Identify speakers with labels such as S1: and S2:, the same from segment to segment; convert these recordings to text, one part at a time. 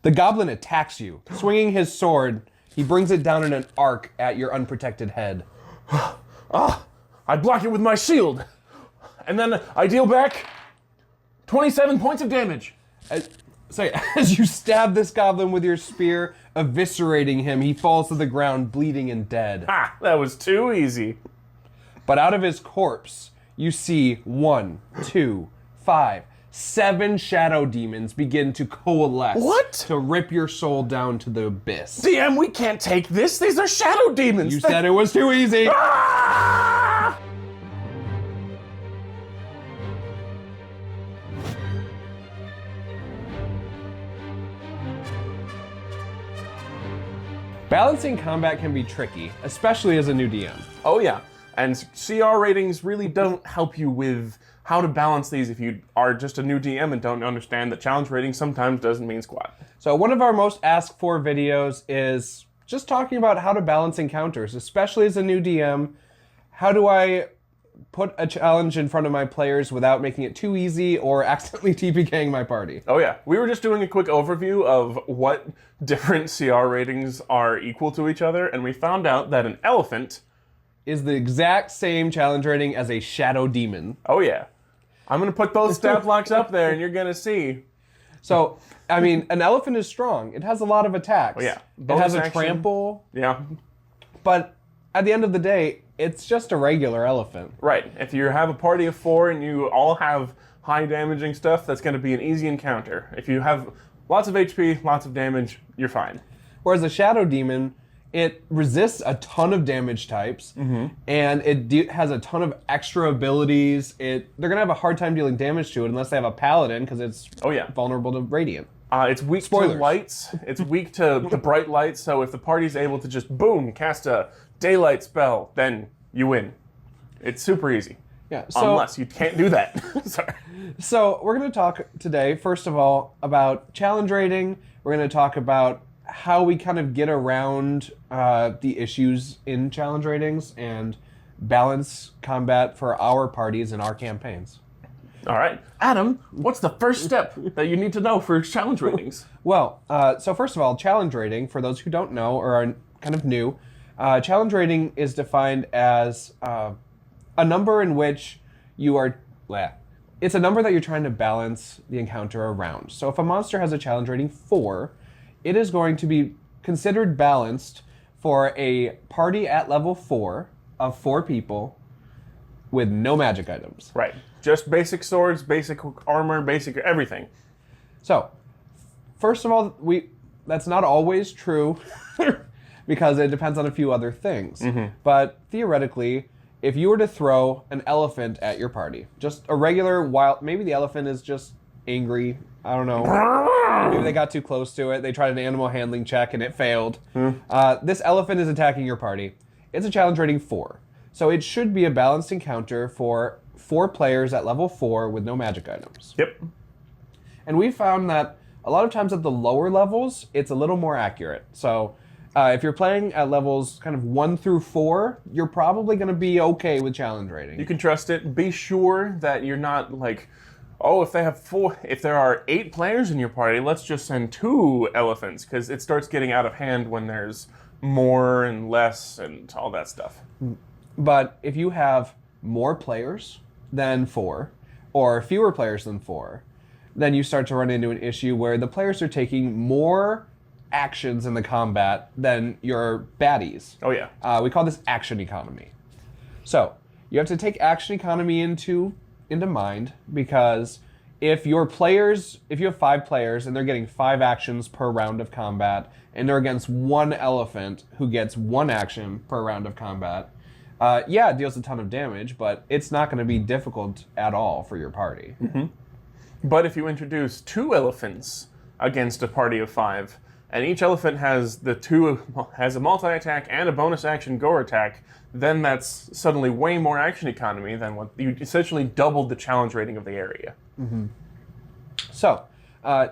S1: The goblin attacks you. Swinging his sword, he brings it down in an arc at your unprotected head.
S2: I block it with my shield. And then I deal back 27 points of damage.
S1: As you stab this goblin with your spear, eviscerating him, he falls to the ground, bleeding and dead.
S2: Ha! That was too easy.
S1: But out of his corpse, you see 1, 2, 5, 7 shadow demons begin to coalesce.
S2: What?
S1: To rip your soul down to the abyss.
S2: DM, we can't take this. These are shadow demons.
S1: You said it was too easy.
S2: Ah!
S1: Balancing combat can be tricky, especially as a new DM.
S2: Oh yeah, and CR ratings really don't help you with how to balance these if you are just a new DM and don't understand that challenge rating sometimes doesn't mean squat.
S1: So one of our most asked for videos is just talking about how to balance encounters, especially as a new DM. How do I put a challenge in front of my players without making it too easy or accidentally TPKing my party?
S2: Oh yeah, we were just doing a quick overview of what different CR ratings are equal to each other, and we found out that an elephant
S1: is the exact same challenge rating as a shadow demon.
S2: Oh yeah. I'm gonna put those stat blocks up there and you're gonna see.
S1: So, I mean, an elephant is strong. It has a lot of attacks.
S2: Oh yeah.
S1: It has a trample.
S2: Yeah.
S1: But at the end of the day, it's just a regular elephant.
S2: Right. If you have a party of 4 and you all have high damaging stuff, that's gonna be an easy encounter. If you have lots of HP, lots of damage, you're fine.
S1: Whereas a shadow demon, it resists a ton of damage types, and it has a ton of extra abilities. They're going to have a hard time dealing damage to it unless they have a paladin, because it's vulnerable to radiant.
S2: It's weak to lights. It's weak to bright lights, so if the party's able to just, boom, cast a daylight spell, then you win. It's super easy.
S1: Yeah. So,
S2: unless you can't do that. Sorry.
S1: So we're going to talk today, first of all, about challenge rating. We're going to talk about how we kind of get around the issues in challenge ratings and balance combat for our parties and our campaigns.
S2: All right. Adam, what's the first step that you need to know for challenge ratings?
S1: Well, so first of all, challenge rating, for those who don't know or are kind of new, challenge rating is defined as a number in which you are... It's a number that you're trying to balance the encounter around. So if a monster has a challenge rating 4, it is going to be considered balanced for a party at level 4 of 4 people with no magic items.
S2: Right. Just basic swords, basic armor, basic everything.
S1: So, first of all, that's not always true because it depends on a few other things. But theoretically, if you were to throw an elephant at your party, just a regular wild, maybe the elephant is just angry, I don't know. Maybe they got too close to it. They tried an animal handling check and it failed. This elephant is attacking your party. It's a challenge rating 4. So it should be a balanced encounter for 4 players at level 4 with no magic items.
S2: Yep.
S1: And we found that a lot of times at the lower levels, it's a little more accurate. So if you're playing at levels kind of 1 through 4, you're probably going to be okay with challenge rating.
S2: You can trust it. Be sure that you're not like, oh, if there are 8 players in your party, let's just send 2 elephants, because it starts getting out of hand when there's more and less and all that stuff.
S1: But if you have more players than 4, or fewer players than 4, then you start to run into an issue where the players are taking more actions in the combat than your baddies.
S2: Oh yeah.
S1: We call this action economy. So you have to take action economy into mind, because if you have 5 players and they're getting 5 actions per round of combat, and they're against 1 elephant who gets 1 action per round of combat, it deals a ton of damage, but it's not going to be difficult at all for your party.
S2: But if you introduce 2 elephants against a party of 5, and each elephant has a multi-attack and a bonus action gore attack, then that's suddenly way more action economy than what you essentially doubled the challenge rating of the area.
S1: So,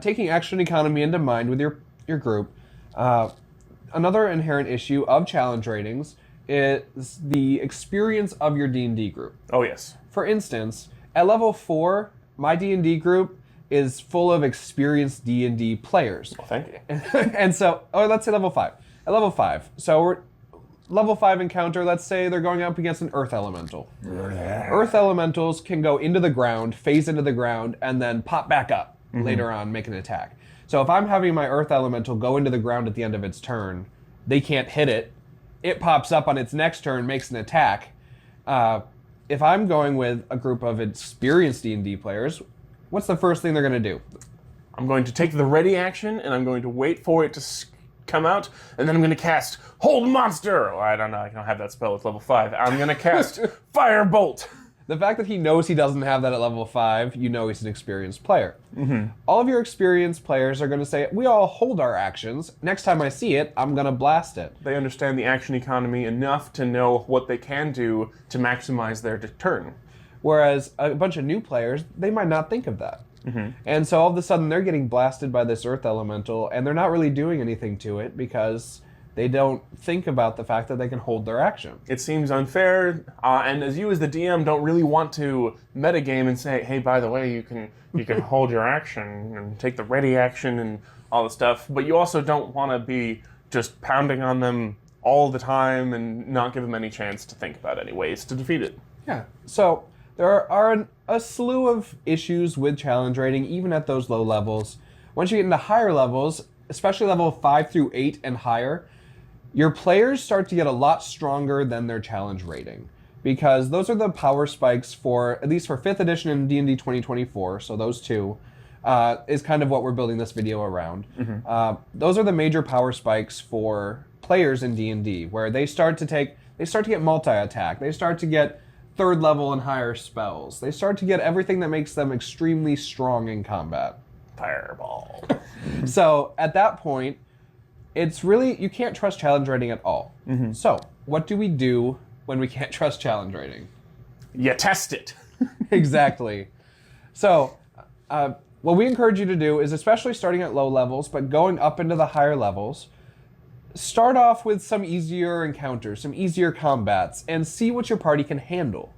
S1: taking action economy into mind with your group, another inherent issue of challenge ratings is the experience of your D&D group.
S2: Oh yes.
S1: For instance, at level 4, my D&D group, is full of experienced D&D players.
S2: Well, thank you.
S1: And so, let's say level 5. At level 5, so we're level 5 encounter, let's say they're going up against an earth elemental. Earth elementals can go into the ground, phase into the ground, and then pop back up later on, make an attack. So if I'm having my earth elemental go into the ground at the end of its turn, they can't hit it. It pops up on its next turn, makes an attack. If I'm going with a group of experienced D&D players, what's the first thing they're going to do?
S2: I'm going to take the ready action, and I'm going to wait for it to come out, and then I'm going to cast Hold Monster! Well, I don't know, I don't have that spell at level 5. I'm going to cast Firebolt!
S1: The fact that he knows he doesn't have that at level 5, you know he's an experienced player. All of your experienced players are going to say, we all hold our actions. Next time I see it, I'm going to blast it.
S2: They understand the action economy enough to know what they can do to maximize their turn.
S1: Whereas a bunch of new players, they might not think of that. And so all of a sudden they're getting blasted by this earth elemental, and they're not really doing anything to it because they don't think about the fact that they can hold their action.
S2: It seems unfair, and as you as the DM don't really want to metagame and say, hey, by the way, you can hold your action and take the ready action and all the stuff, but you also don't want to be just pounding on them all the time and not give them any chance to think about any ways to defeat it.
S1: Yeah. So there are a slew of issues with challenge rating, even at those low levels. Once you get into higher levels, especially level 5 through 8 and higher, your players start to get a lot stronger than their challenge rating, because those are the power spikes for, at least for 5th edition and D&D 2024, so those two, is kind of what we're building this video around. Those are the major power spikes for players in D&D, where they start to get multi-attack, they start to get 3rd level and higher spells, they start to get everything that makes them extremely strong in combat.
S2: Fireball.
S1: So at that point, it's really, you can't trust challenge rating at all. So, what do we do when we can't trust challenge rating?
S2: You test it.
S1: Exactly. So, what we encourage you to do is, especially starting at low levels, but going up into the higher levels, start off with some easier encounters, some easier combats, and see what your party can handle.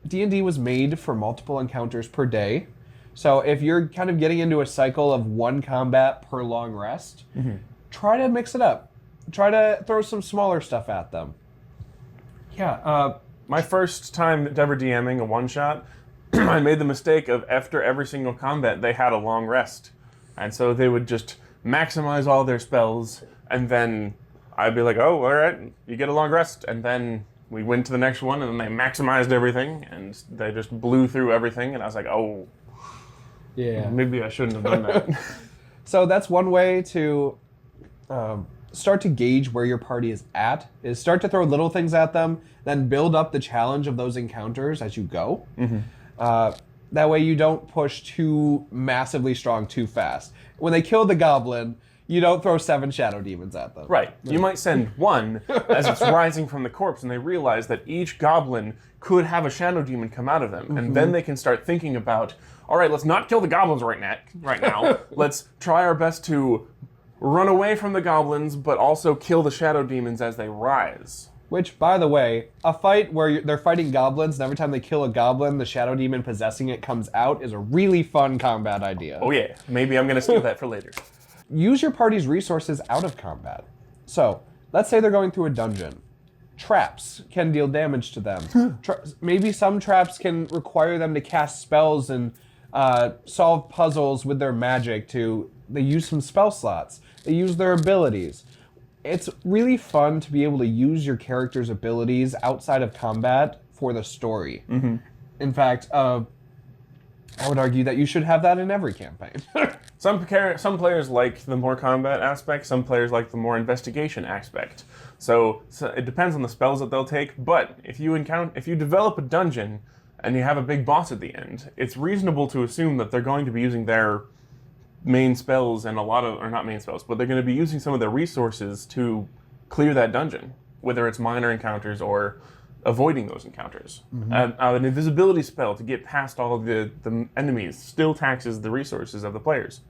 S1: D&D was made for multiple encounters per day. So if you're kind of getting into a cycle of one combat per long rest, try to mix it up. Try to throw some smaller stuff at them. Yeah.
S2: My first time ever DMing a one-shot, I made the mistake of after every single combat, they had a long rest. And so they would just maximize all their spells, and then I'd be like, oh, all right, you get a long rest. And then we went to the next one, and then they maximized everything, and they just blew through everything, and I was like, oh,
S1: yeah,
S2: maybe I shouldn't have done that.
S1: So that's one way to start to gauge where your party is at, is start to throw little things at them, then build up the challenge of those encounters as you go. That way you don't push too massively strong too fast. When they kill the goblin, you don't throw 7 shadow demons at them.
S2: Right. You might send one as it's rising from the corpse, and they realize that each goblin could have a shadow demon come out of them, and then they can start thinking about, all right, let's not kill the goblins right now. Let's try our best to run away from the goblins, but also kill the shadow demons as they rise.
S1: Which, by the way, a fight where they're fighting goblins, and every time they kill a goblin, the shadow demon possessing it comes out, is a really fun combat idea.
S2: Oh yeah, maybe I'm going to steal that for later.
S1: Use your party's resources out of combat. So, let's say they're going through a dungeon. Traps can deal damage to them. Maybe some traps can require them to cast spells and solve puzzles with their magic. They use some spell slots. They use their abilities. It's really fun to be able to use your character's abilities outside of combat for the story. In fact, I would argue that you should have that in every campaign.
S2: Some players like the more combat aspect, some players like the more investigation aspect. So it depends on the spells that they'll take, but if you develop a dungeon and you have a big boss at the end, it's reasonable to assume that they're going to be using their main spells and or not main spells, but they're going to be using some of their resources to clear that dungeon, whether it's minor encounters or avoiding those encounters. An invisibility spell to get past all of the enemies still taxes the resources of the players.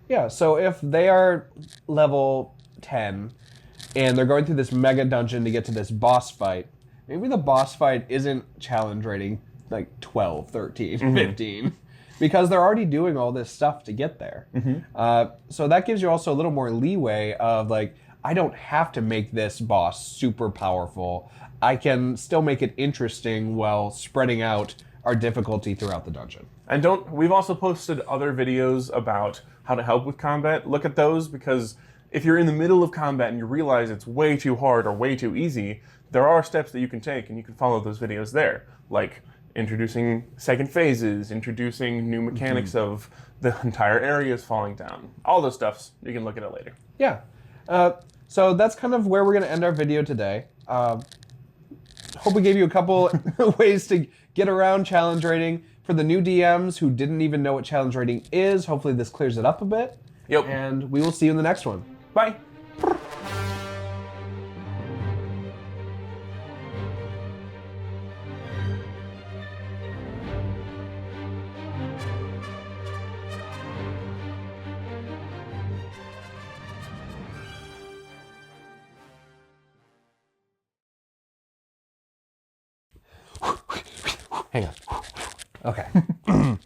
S1: Yeah, so if they are level 10 and they're going through this mega dungeon to get to this boss fight, maybe the boss fight isn't challenge rating like 12, 13, 15. because they're already doing all this stuff to get there. So that gives you also a little more leeway of like, I don't have to make this boss super powerful. I can still make it interesting while spreading out our difficulty throughout the dungeon.
S2: And we've also posted other videos about how to help with combat. Look at those, because if you're in the middle of combat and you realize it's way too hard or way too easy, there are steps that you can take, and you can follow those videos there. Like introducing second phases, introducing new mechanics of the entire areas falling down. All those stuffs, you can look at it later.
S1: Yeah. So that's kind of where we're going to end our video today. Hope we gave you a couple ways to get around challenge rating. For the new DMs who didn't even know what challenge rating is, hopefully this clears it up a bit.
S2: Yep.
S1: And we will see you in the next one.
S2: Bye.
S1: Hang on. Okay.